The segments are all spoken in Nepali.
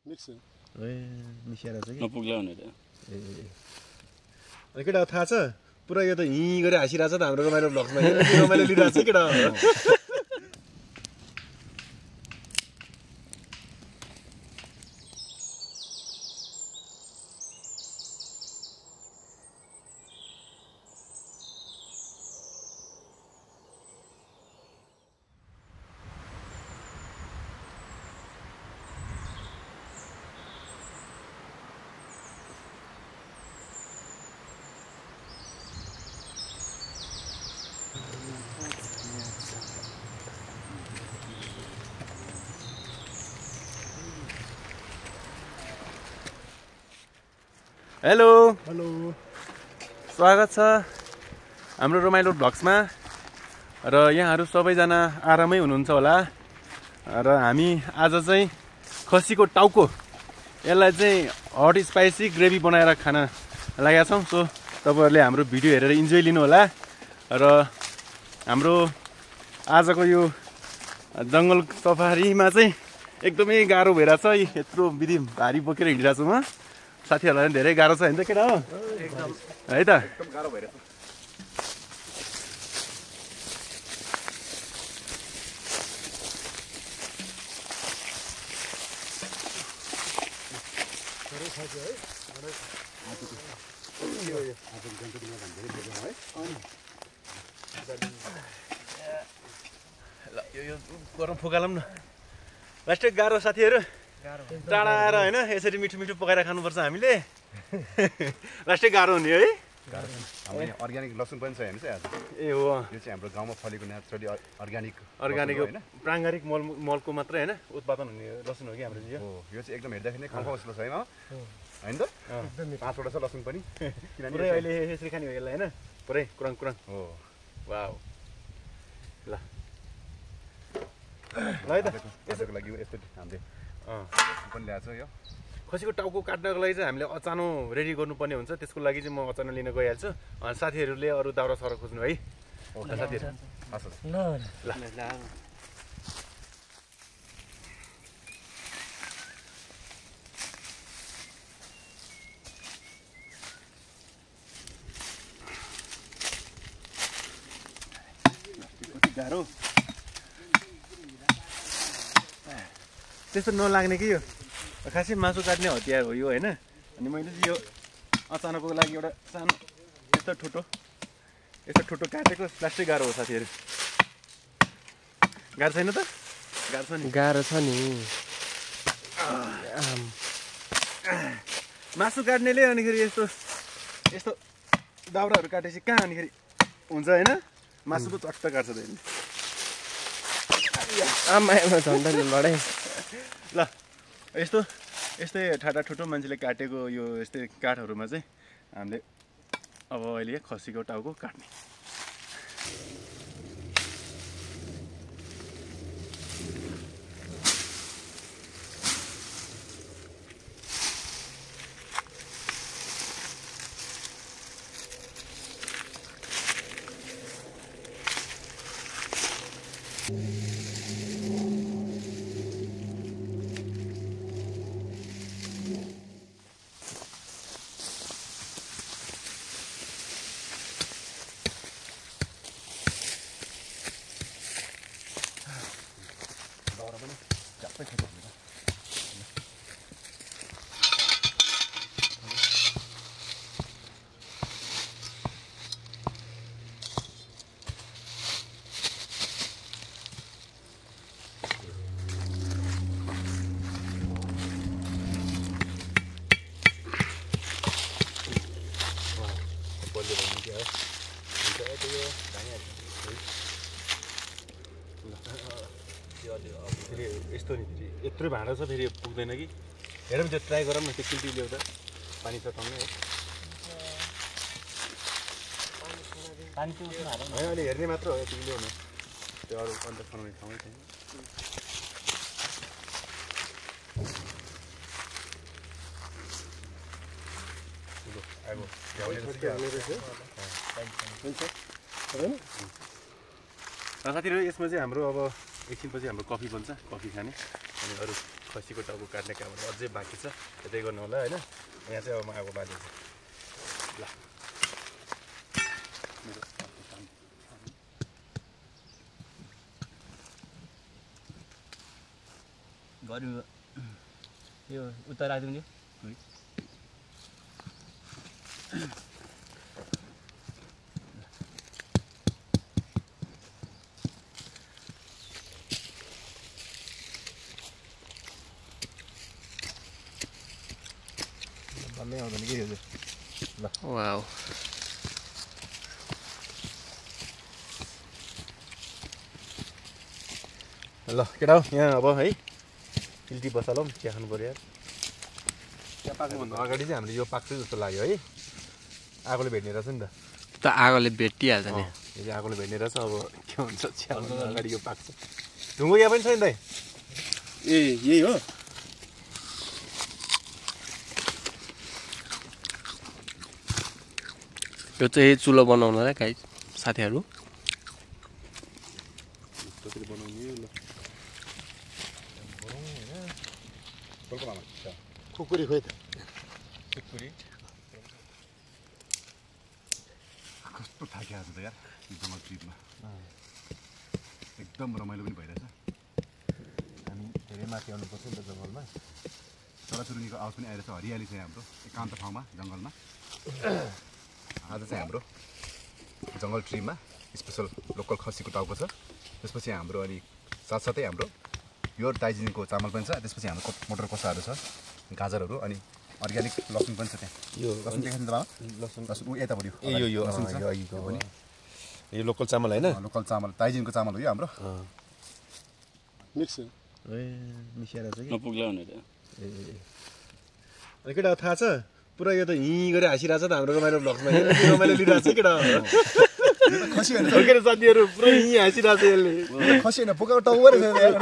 मिक्स ए मिसिएर छ कि नपुग्ला भनेर ए अनि केटा थाहा छ पुरा यो त हिँ गरेर हाँसिरहेछ त हाम्रो रमाइलो ब्लग्समा रमाइलो लिइरहेछ केटा हेलो हेलो स्वागत छ हाम्रो रमाइलो ब्लग्समा र यहाँहरू सबैजना आरामै हुनुहुन्छ होला र हामी आज चाहिँ खसीको टाउको यसलाई चाहिँ हट स्पाइसी ग्रेभी बनाएर खान लागेका छौँ सो तपाईँहरूले हाम्रो भिडियो हेरेर इन्जोय लिनु होला र हाम्रो आजको यो जङ्गल सफारीमा चाहिँ एकदमै गाह्रो भइरहेछ यत्रो विधि भारी बोकेर हिँडिरहेको छु म साथीहरूलाई धेरै गाह्रो छ होइन त केटा हो एकदम है त एकदम गाह्रो भइरहेछ ल यो गरम फुकालौँ न लास्टै गाह्रो साथीहरू टाढा आएर होइन यसरी मिठो मिठो पकाएर खानुपर्छ हामीले लास्टै गाह्रो हुने है हामीले अर्ग्यानिक लसुन पनि छ हेर्नुहोस् है आज ए हो यो चाहिँ हाम्रो गाउँमा फलेको नेचुरली अर्ग्यानिक अर्ग्यानिक प्राङ्गारिक मलको मात्रै होइन उत्पादन हुने लसुन हो कि हाम्रो यो हो यो चाहिँ एकदम हेर्दाखेरि नै खम्फा जस्तो छ होइन त 5वटा छ लसुन पनि पुरै अहिले यसरी खाने हो यसलाई होइन पुरै कुराङ कुराङ हो वाउ ल ल है त यसको लागि यस्तो हामीले पनि ल्याएको छ यो खसीको टाउको काट्नको लागि चाहिँ हामीले अचानो रेडी गर्नुपर्ने हुन्छ त्यसको लागि चाहिँ म अचानो लिन गइहाल्छु अनि साथीहरूले अरू दाउरा सर खोज्नु है साथीहरू ल गाह्रो त्यस्तो नलाग्ने कि यो खासै मासु काट्ने हतियार हो यो होइन अनि मैले चाहिँ यो अचानकको लागि एउटा सानो यस्तो ठुटो काटेको प्लास्टिक गाह्रो हो साथीहरू गाह्रो छैन त गाह्रो छ नि मासु काट्नेले अनिखेरि यस्तो दाउराहरू काटेपछि कहाँ अनिखेरि हुन्छ होइन मासु त चट्ट काट्छ त आमामा झन्डा लडाइ ल यस्तै ठाटा ठुटो मान्छेले काटेको यो यस्तै काठहरूमा चाहिँ हामीले अब अहिले खसीको टाउको काट्ने यस्तो नि फेरि यत्रो भाँडा छ फेरि पुग्दैन कि हेरौँ त्यो ट्राई गरौँ न त्यो किल्टी ल्याउँदा पानी तताउनु हो होइन अहिले हेर्ने मात्र हो यति ल्याउनु त्यो अरू अन्त बनाउने ठाउँै छैन साथीहरू यसमा चाहिँ हाम्रो अब एकछिनपछि हाम्रो कफी बन्छ कफी खाने अनि अरू खसीको टाउको काट्ने कामहरू अझै बाँकी छ त्यतै गर्नु होला होइन यहाँ चाहिँ अब म आगो बालिदिन्छु ल गर्नु यो उता राखिदिउँ नि भन्नै आउँदैन कि यो चाहिँ ल वाउ ल केटा हो यहाँ अब है इल्टी बसालौँ चिया खानु पऱ्यो यार चिया पाक्नुभन्दा अगाडि चाहिँ हामीले यो पाक्छ जस्तो लाग्यो है आगोले भेट्ने रहेछ नि त आगोले भेटिहाल्छ नि यो चाहिँ आगोले भेट्ने रहेछ अब के हुन्छ चिया अगाडि यो पाक्छ ढुङ्गो यहाँ पनि छ नि दाइ ए यही हो यो चाहिँ चुलो बनाउनलाई गाई साथीहरू कसरी बनाउने ल खुकुरी खोइ त खुकुरी कस्तो थाक्यो आज त यार जङ्गल ट्रिपमा एकदम रमाइलो पनि भइरहेछ हामी धेरै माथि आउनुपर्छ नि त जङ्गलमा चराचुरुङ्गीको आवाज पनि आइरहेछ हरियाली छ हाम्रो एकान्त ठाउँमा जङ्गलमा आज चाहिँ हाम्रो जङ्गल ट्रिपमा स्पेसल लोकल खसीको टाउको छ त्यसपछि हाम्रो अनि साथसाथै हाम्रो प्योर दार्जिलिङको चामल पनि छ त्यसपछि हाम्रो मटर कोसाहरू छ गाजरहरू अनि अर्ग्यानिक लसुन पनि छ त्यहाँ यो लसुन देखाइन्छ बाबा लसुन लसुन ऊ यतापट्टि यो लसुन छ पनि यो लोकल चामल होइन लोकल चामल दार्जिलिङको चामल हो यो हाम्रो मिक्स ए मिसाएर चाहिँ नपुग्ला भनेर अनि केटा थाहा छ पुरा यो त हिँ गरेर हाँसिरहेको छ त हाम्रो रमाइलो ब्लग्समा रमाइलो लिइरहेको छ केटा खसी होइन केटा साथीहरू पुरै हिँ हाँसिरहेको छ यसले खसी होइन बोकाको टाउको परेछ यार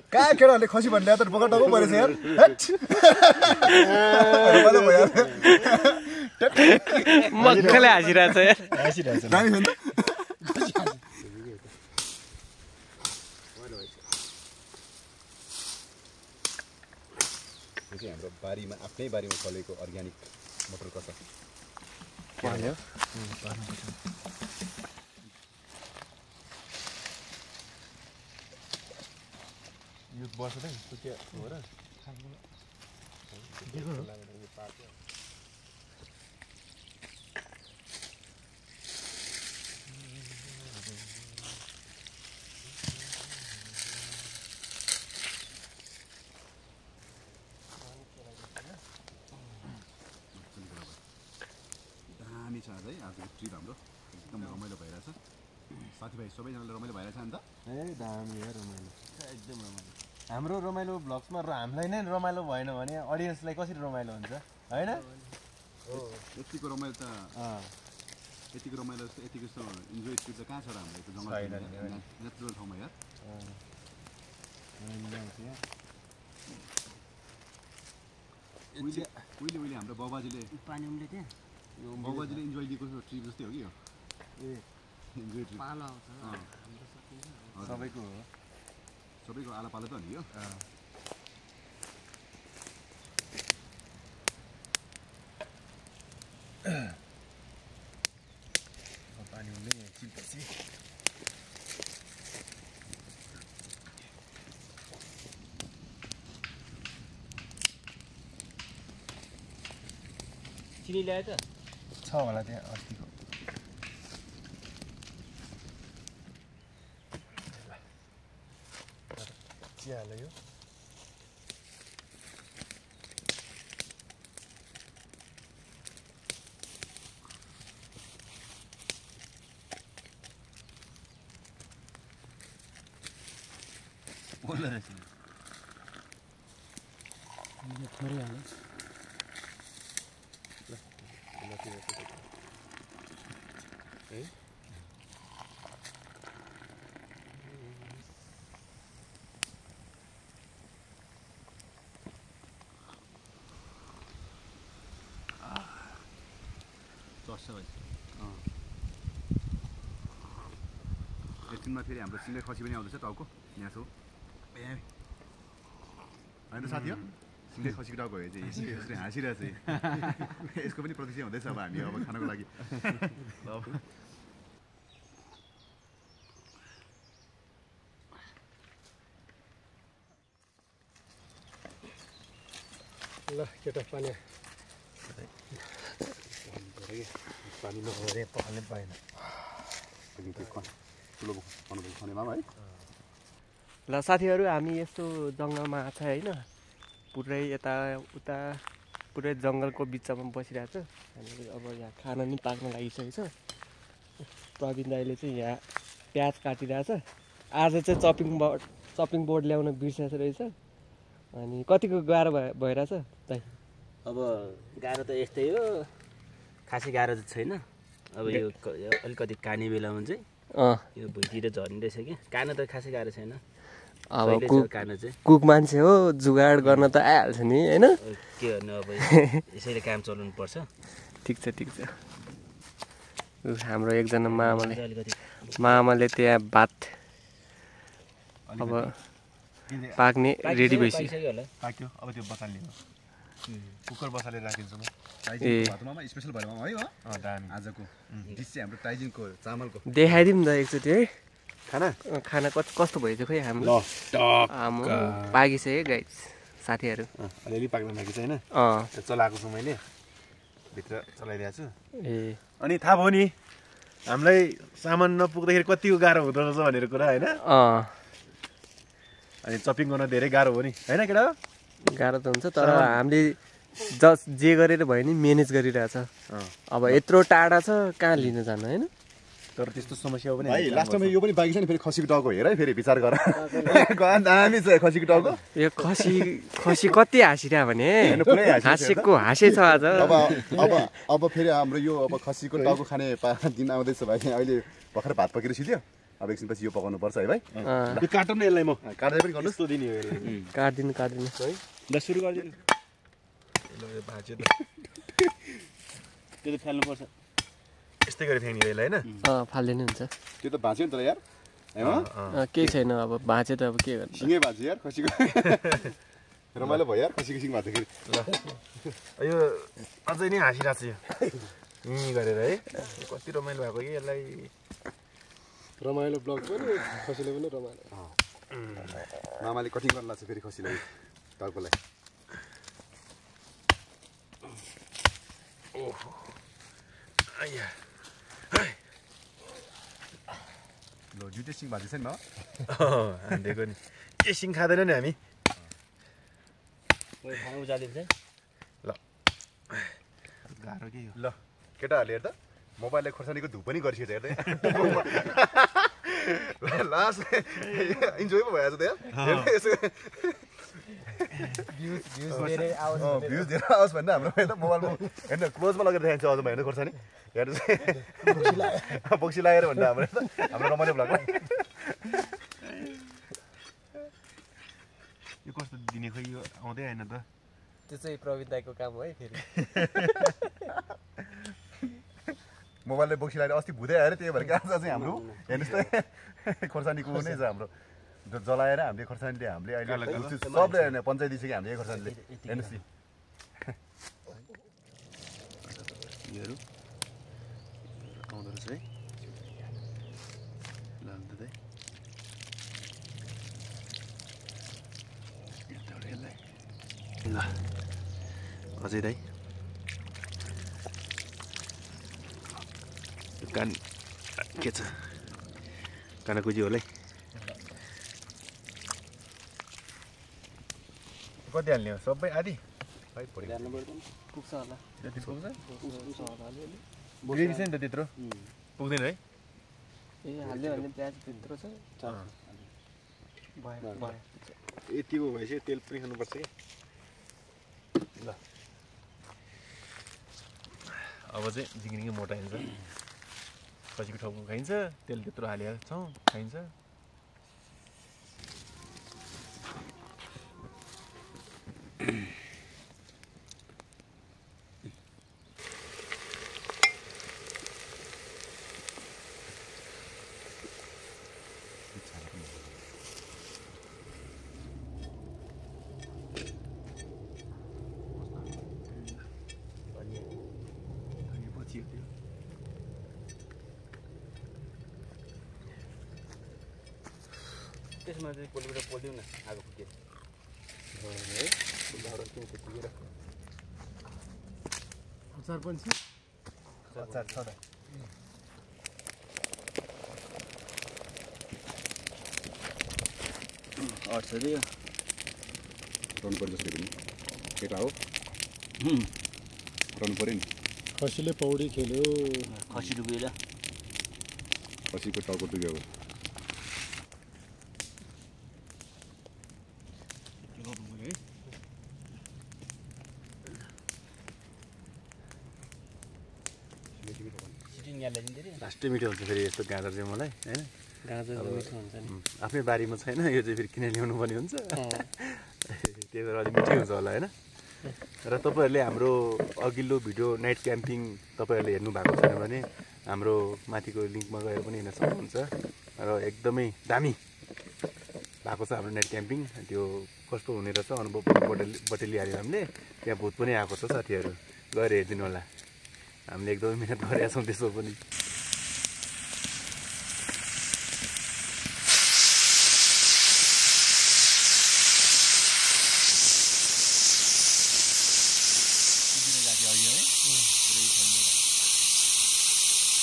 कहाँ केटाहरूले खसी भन्ने त बोकाको टाउको परेछ यार मक्खले हाँसिरहेछ यार हाँसिरहेको छ दामी छ नि त यो चाहिँ हाम्रो बारीमा आफ्नै बारीमा फलेको अर्ग्यानिक मटर कसा यो बस्छ नि सुकिया हो र दामी छ आज है आजको ट्रिप हाम्रो एकदम रमाइलो भइरहेछ साथीभाइ सबैजनाले रमाइलो भइरहेछ नि त ए दामी हो रमाइलो एकदम रमाइलो हाम्रो रमाइलो भ्लग्समा हामीलाई नै रमाइलो भएन भने अडियन्सलाई कसरी रमाइलो हुन्छ होइन यतिको रमाइलो त यतिको रमाइलो जस्तो यतिको जस्तो इन्जोय ट्रिप त कहाँ छ र हाम्रो यस्तो जङ्गल नेचुरल ठाउँमा यार उहिले हाम्रो बाबाजीले पानी उम्ले त्यहाँ बाबाजीले इन्जोय दिएको ट्रिप जस्तै हो कि यो ए इन्जोय ट्रिप पालो आउँछ सबैको हो सबैको आला पालो त हो नि यो पानी उम्ले एकछिनपछि चिनी ल्यायो त छ होला त्यहाँ अस्तिको चिया हाल्यो यो बोल्दो रहेछ थोरै हाल्यो है चस्छ भाइ एकछिनमा फेरि हाम्रो सिँगै खसी पनि आउँदैछ टाउको यहाँ छौ होइन त साथी हो सिँगै खसीको टाउको भयो चाहिँ यसरी हाँसिरहेछ यसको पनि प्रतीक्षा हुँदैछ अब हामी अब खानको लागि ल अब ल केटा पानी पानी नभए पखाल्नै पाएन ठुलो खनेमा है ल साथीहरू हामी यस्तो जङ्गलमा आएको छ होइन पुरै यता उता पुरै जङ्गलको बिचमा बसिरहेको छ अनि अब यहाँ खाना नि पाक्न लागिसकेको छ प्रवीण दाइले चाहिँ यहाँ प्याज काटिरहेछ आज चाहिँ चपिङ बोर्ड ल्याउन बिर्सेको रहेछ अनि कतिको गाह्रो भइरहेछ दाइ अब गाह्रो त यस्तै हो खासै गाह्रो त छैन अब यो अलिकति काने बेलामा चाहिँ यो भुइँतिर झर्ने रहेछ क्या कान त खासै गाह्रो छैन अब कान चाहिँ कुक मान्छे हो जुगाड गर्न त आइहाल्छ नि होइन के गर्नु अब यसैले काम चलाउनु पर्छ ठिक छ हाम्रो एकजना मामाले त्यहाँ भात अब पाक्ने रेडी भइसक्यो पाक्यो अब त्यो बसाल्ने हो कुकर बसालेर राखिदिन्छु म भातमा स्पेसल भएर है हो दामी आजको डिस चाहिँ हाम्रो टाइजिङको चामलको देखाइदिउँ न एकचोटि है खाना कस्तो भएछ खोइ हाम्रो पाकिसक्यो गाइस साथीहरू अलिअलि पाक्न लागि चाहिँ होइन चलाएको छु मैले भित्र चलाइदिएको छु ए अनि थाहा भयो नि हामीलाई सामान नपुग्दाखेरि कतिको गाह्रो हुँदो रहेछ भनेर कुरा होइन अनि चपिङ गर्न धेरै गाह्रो हो नि होइन केटा गाह्रो त हुन्छ तर हामीले जे गरेर भयो नि म्यानेज गरिरहेछ अब यत्रो टाढा छ कहाँ लिन जानु होइन तर त्यस्तो समस्या हो पनि भाइ लास्टमा यो पनि बाँकी छ नि फेरि खसीको टाउको हेर है फेरि विचार गर दामी छ खसीको टाउको यो खसी कति हाँसिरह्यो भने हाँसे छ आज अब फेरि हाम्रो यो अब खसीको टाउको खाने दिन आउँदैछ भाइ अहिले भर्खर भात पकेर सिध्यो अब एकछिनपछि यो पकाउनु पर्छ है भाइ काटौँ न यसलाई म काट्दै पनि गर्नु काट्दिनु है ल सुरु गरिदिनु भाँच्यो त त्यो त फाल्नुपर्छ यस्तै गरी फ्याँक्ने यसलाई होइन फाल्दै नै हुन्छ त्यो त भाँच्यो नि त यार केही छैन अब भाँचे त अब के गर्नु सिँगै भाँच्यो यार खसीको रमाइलो भयो यार खसीको सिङ भाँच्दाखेरि ल यो अझै नै हाँसिरहेको छ यो गरेर है कति रमाइलो भएको कि यसलाई रमाइलो ब्लग पनि खसीले पनि रमाइलो मामाले कटिङ गर्न लाग्छ फेरि खसीलाई टाउकोलाई ओहो आया ल जुटे सिङ भाँच्दैछ नि हान्दिएको नि के सिङ खाँदैन नि हामी खाना उजालिन्छ ल गाह्रो के हो ल केटाहरूले हेर्दा मोबाइलले खोर्सानीको धुप पनि गरिसकेछ हेर्दै लास्ट इन्जोय पो भइहाल्छ त भ्युज धेरै आओस् भन्दा हाम्रो हेर्दा मोबाइलमा हेर्नु क्लोजमा लगेर देखाइन्छ अझ हेर्नु खोर्सानी हेर्नु चाहिँ बक्सी लागेर भन्दा हाम्रो रमाइलो भ्लगलाई यो कस्तो दिने खोइ यो आउँदै आएन त त्यो चाहिँ प्रवीण दाइको काम हो है फेरि मोबाइलले बक्सी लगाएर अस्ति भुँदै आएर त्यही भएर आज चाहिँ हाम्रो हेर्नुहोस् त खोर्सानीको नै छ हाम्रो जलाएर हामीले खोर्सानीले हामीले अहिले सबले हेर्ने पञ्चायत दिइसक्यो हामीले खोर्सानीले हेर्नुहोस् योहरू आउँदो रहेछ है ल अझै दाइ कान के छ कानाकुजी होला है कति हाल्ने हो सबै आदि पुग्छ होला जति पुग्छ ग्रेभी छ नि त त्यत्रो पुग्दैन है ए हाल्दै हाल्ने प्याज भित्र छ यतिको भएपछि तेल पनि खानुपर्छ कि ल अब चाहिँ जिङ्गिङ मोटाइन्छ खसीको टाउको खाइन्छ तेल त्यत्रो हालेर छौँ खाइन्छ त्यसमा चाहिँ पोलिएर पोलिदिउँ न आगो फुकेर अचार पनि छ अचार छ त अट्छ रे यो रहनु पर्छ जसले पनि केटा हो रहनु पऱ्यो नि खसीले पौडी खेल्यो खसी डुबेर खसीको टाउको डुब्यो अब लास्टै मिठो हुन्छ फेरि यस्तो गाजर चाहिँ मलाई होइन गाजर मिठो हुन्छ नि आफ्नै बारीमा छैन यो चाहिँ फेरि किनेर ल्याउनु पर्ने हुन्छ त्यही भएर अलिक मिठै हुन्छ होला होइन र तपाईँहरूले हाम्रो अघिल्लो भिडियो नाइट क्याम्पिङ तपाईँहरूले हेर्नु भएको छैन भने हाम्रो माथिको लिङ्कमा गएर पनि हेर्न सक्नुहुन्छ र एकदमै दामी भएको छ हाम्रो नाइट क्याम्पिङ त्यो कस्तो हुने रहेछ अनुभव बटुलिहाल्यो हामीले त्यहाँ भूत पनि आएको छ साथीहरू गएर हेरिदिनु होला हामीले एकदमै मिहिनेत गरेका छौँ त्यसो पनि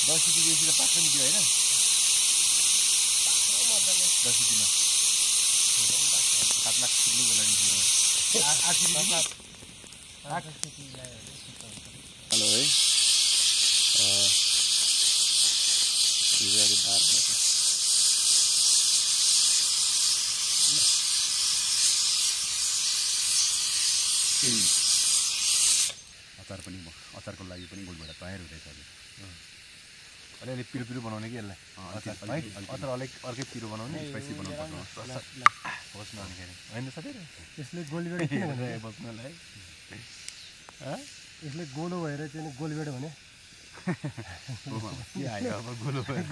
दसैँदेखि त पाक्छ नि त्यो होइन दसैँमा 7 लाख छिर्नु होला नि हेलो है अचार पनि अचारको लागि पनि गोलबाट तयार हुँदैछ अहिले अलिअलि पिरो पिरो बनाउने कि यसलाई अचार अलिक अर्कै पिरो बनाउने स्पाइसी बनाउनु पर्छ बस्नु अनिखेरि होइन साथीहरू यसले गोलबेड किन भने बस्नुलाई यसले गोलो भएर चाहिँ गोलबेड भने के आयो अब गोलो भएर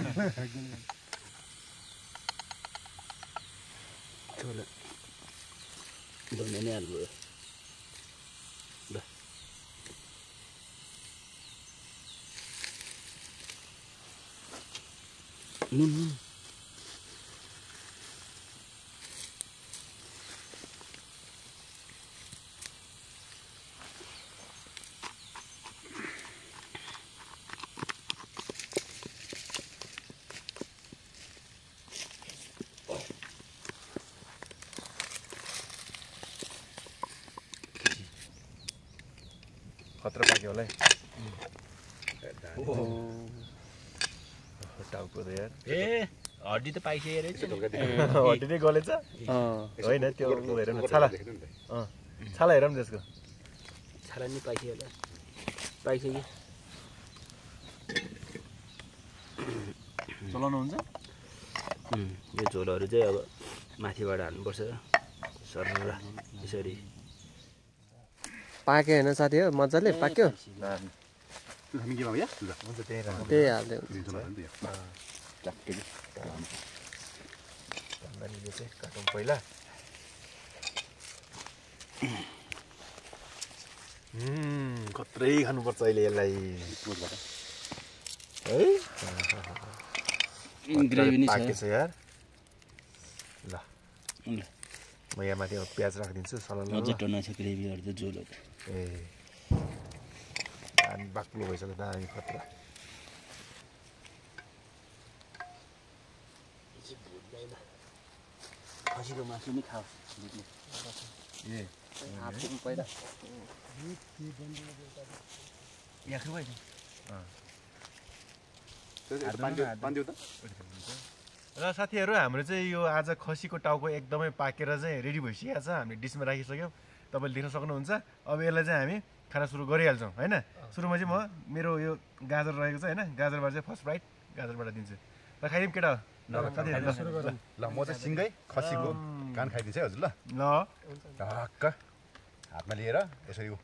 धुने नै हाल्नु ल नुन खतरा पाक्यो होला है टाउको त यार ए हड्डी त पाइसक्यो रहेछ हड्डी नै गलेछ होइन त्यो हेर न छाला छाला हेर न त्यसको छाला नि पाइसक्यो होला पाइसक्यो चलाउनु हुन्छ यो झोलहरू चाहिँ अब माथिबाट हाल्नुपर्छ सर यसरी पाक्यो होइन साथी हो मजाले पाक्यो हामी के भयो हुन्छ त्यही राम्रो त्यही हाल्दै चाहिँ काटौँ पहिला खत्रै खानुपर्छ अहिले यसलाई है ग्रेभी नि पाकेछ छ यार ल म यहाँ माथि अब प्याज राखिदिन्छु सलाद अझै टन्ना छ ग्रेभीहरू त झोलहरू ए दामी बाक्लो भइसक्यो दामी खतरा खसीको मासु नि खाओस् ए पहिला र साथीहरू हाम्रो चाहिँ यो आज खसीको टाउको एकदमै पाकेर चाहिँ रेडी भइसकेको छ हामीले डिसमा राखिसक्यौँ तपाईँले देख्न सक्नुहुन्छ अब यसलाई चाहिँ हामी खाना सुरु गरिहाल्छौँ होइन सुरुमा चाहिँ म मेरो यो गाजर रहेको छ होइन गाजरबाट चाहिँ फर्स्ट बाइट गाजरबाट दिन्छु र खाइदिउँ केटा ल म चाहिँ सिँगै खसीको कान खाइदिन्छु है हजुर ल ल ढक्क हातमा लिएर यसरी यो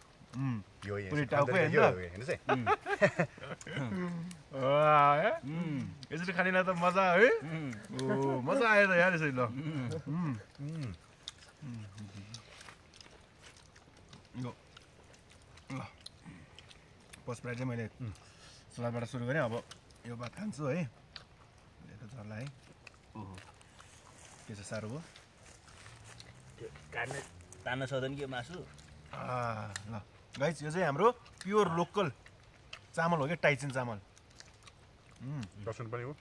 पुरै टाउकै हेर्नुहोस् है यसरी खानेलाई त मजा है ओ मजा आयो त यार यसरी ल ल फर्स्ट चाहिँ मैले सलादबाट सुरु गरेँ अब यो भात खान्छु है झर्ला है के छ साह्रो हो त्यो काट्न तान्न सक्दैन कि यो मासु ल गाइस यो चाहिँ हाम्रो प्योर लोकल चामल हो क्या टाइचिन चामल दर्शन पनि हो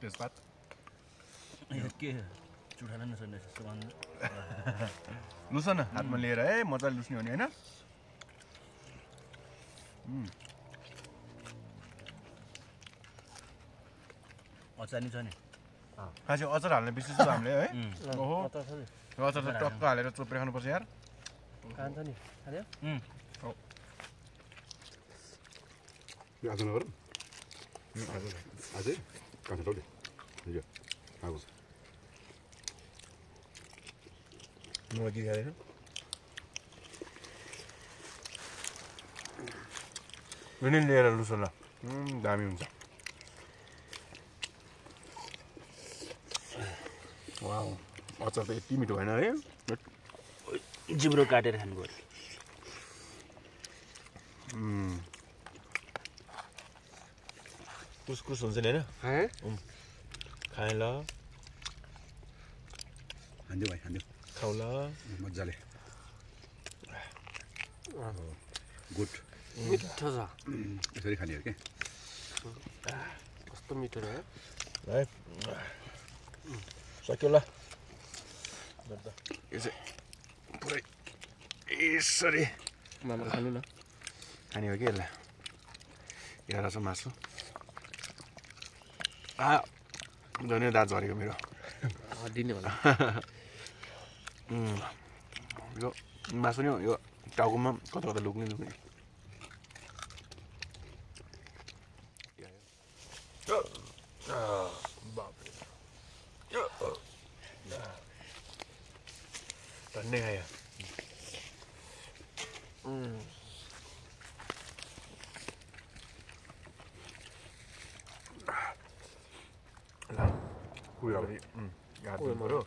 तेजपात यो के चुठान नसक्ने सुगन्ध लुस न हातमा लिएर है मजाले लुस्ने हो नि होइन अचार नि छ नि खासै अचार हाल्ने बिर्सिन्छ हामीले है ओहो अचार चाहिँ टक्क हालेर चोप्रे खानुपर्छ यार कान्छ नि खाने आज नगर अझै कान्छ टोले यो आगो मलाई के खाँदैन पनि लिएर लुस ल दामी हुन्छ वाउ अचार त यति मिठो भएन है जिब्रो काटेर खानु पर्यो कुसकुस हुन्छ नि होइन खाएँ ल हान्दियो भाइ हान्दियो खाऊ ल मजाले गुड मिठो छ यसरी खाने हो के कस्तो मिठो रह्यो है सक्यो ल यो चाहिँ पुरै यसरी मामा खानु न खाने हो कि यसलाई यहाँ रहेछ मासु झन् दाँत झरेको मेरो दिने होला यो मासु नि यो टाउकोमा कता कता लुक्ने धन्य खायो पऱ्यो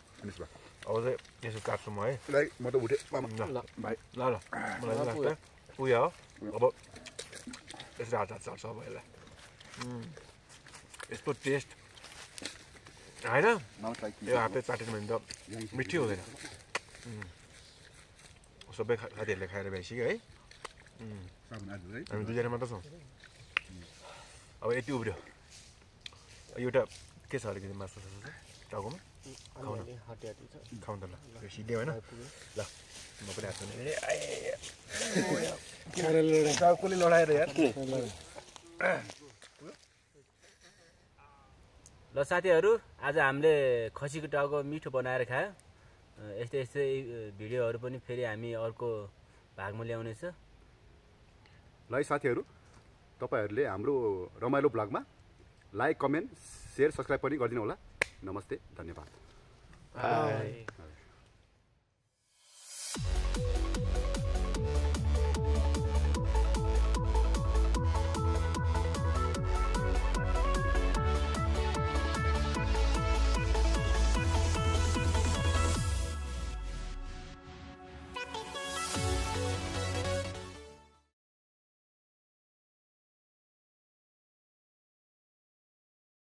अब चाहिँ यसो काट्छु म है म त उठेँ ल भाइ ल मलाई चाहिँ लाग्छ उयो हो अब यसरी हात चाट्छ अब यसलाई यस्तो टेस्ट होइन यो हातले चाट्यो भने त मिठै हुँदैन सबै साथीहरूले खाएर भइसक्यो है हामी दुईजना मात्र छौँ अब यति उब्रियो एउटा के छ अलिकति मासु टाउकोमा खाउन खाउँ त ल यो सिधै होइन ल म पनि हात टाउकोले लडाएर यार ल साथीहरू आज हामीले खसीको टाउको मिठो बनाएर खायो यस्तै यस्तै भिडियोहरू पनि फेरि हामी अर्को भागमा ल्याउनेछ ल है साथीहरू तपाईँहरूले हाम्रो रमाइलो ब्लगमा लाइक कमेन्ट सेयर सब्सक्राइब पनि गरिदिनु होला नमस्ते धन्यवाद बाई